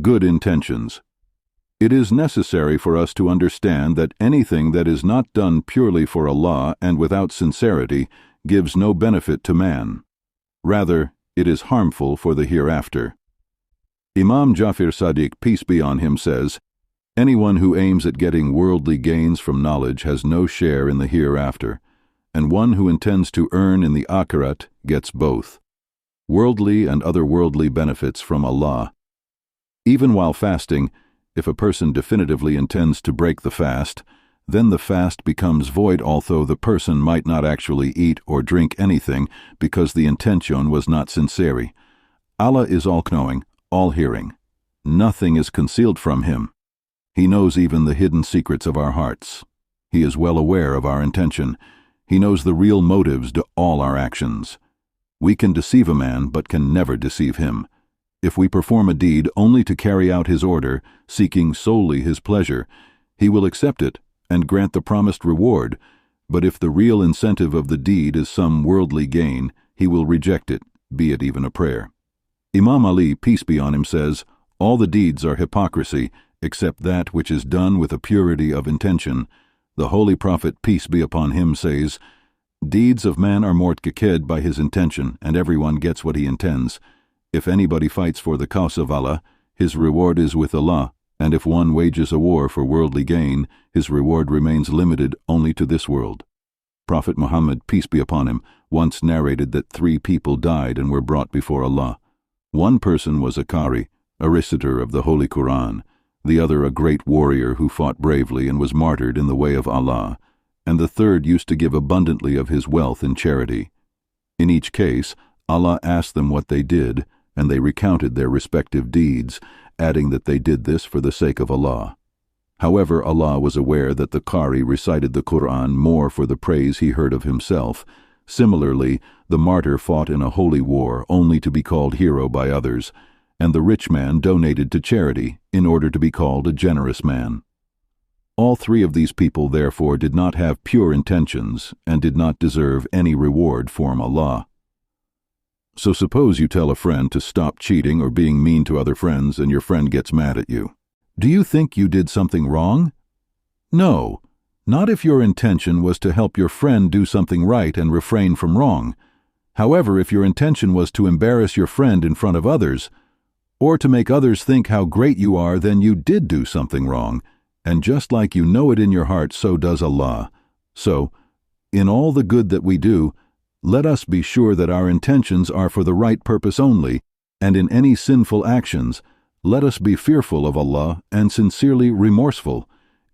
Good intentions. It is necessary for us to understand that anything that is not done purely for Allah and without sincerity gives no benefit to man. Rather, it is harmful for the hereafter. Imam Jafar Sadiq, peace be on him, says, "Anyone who aims at getting worldly gains from knowledge has no share in the hereafter, and one who intends to earn in the akhirat gets both, worldly and otherworldly benefits from Allah. Even while fasting, if a person definitively intends to break the fast, then the fast becomes void, although the person might not actually eat or drink anything because the intention was not sincere. Allah is all-knowing, all-hearing. Nothing is concealed from Him. He knows even the hidden secrets of our hearts. He is well aware of our intention. He knows the real motives to all our actions. We can deceive a man, but can never deceive him. If we perform a deed only to carry out His order, seeking solely His pleasure, He will accept it and grant the promised reward, but if the real incentive of the deed is some worldly gain, He will reject it, be it even a prayer. Imam Ali, peace be on him, says, "All the deeds are hypocrisy, except that which is done with a purity of intention." The Holy Prophet, peace be upon him, says, "Deeds of man are mortgaged by his intention, and everyone gets what he intends. If anybody fights for the cause of Allah, his reward is with Allah, and if one wages a war for worldly gain, his reward remains limited only to this world." Prophet Muhammad, peace be upon him, once narrated that 3 people died and were brought before Allah. One person was a Qari, a reciter of the Holy Quran, the other a great warrior who fought bravely and was martyred in the way of Allah, and the third used to give abundantly of his wealth in charity. In each case, Allah asked them what they did, and they recounted their respective deeds, adding that they did this for the sake of Allah. However, Allah was aware that the Qari recited the Quran more for the praise he heard of himself. Similarly, the martyr fought in a holy war only to be called hero by others, and the rich man donated to charity in order to be called a generous man. All 3 of these people, therefore, did not have pure intentions and did not deserve any reward from Allah. So suppose you tell a friend to stop cheating or being mean to other friends and your friend gets mad at you. Do you think you did something wrong? No, not if your intention was to help your friend do something right and refrain from wrong. However, if your intention was to embarrass your friend in front of others, or to make others think how great you are, then you did do something wrong, and just like you know it in your heart, so does Allah. So, in all the good that we do, let us be sure that our intentions are for the right purpose only, and in any sinful actions, let us be fearful of Allah and sincerely remorseful.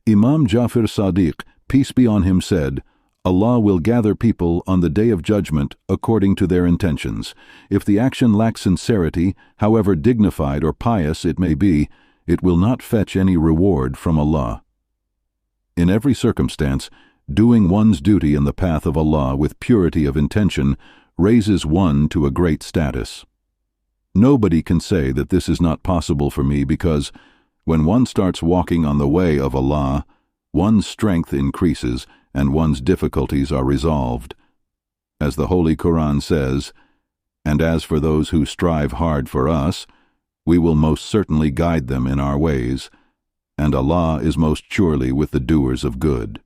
Imam Jafar Sadiq, peace be on him, said, "Allah will gather people on the day of judgment according to their intentions. If the action lacks sincerity, however dignified or pious it may be, it will not fetch any reward from Allah." In every circumstance, doing one's duty in the path of Allah with purity of intention raises one to a great status. Nobody can say that this is not possible for me, because when one starts walking on the way of Allah, one's strength increases and one's difficulties are resolved. As the Holy Quran says, "And as for those who strive hard for us, we will most certainly guide them in our ways, and Allah is most surely with the doers of good."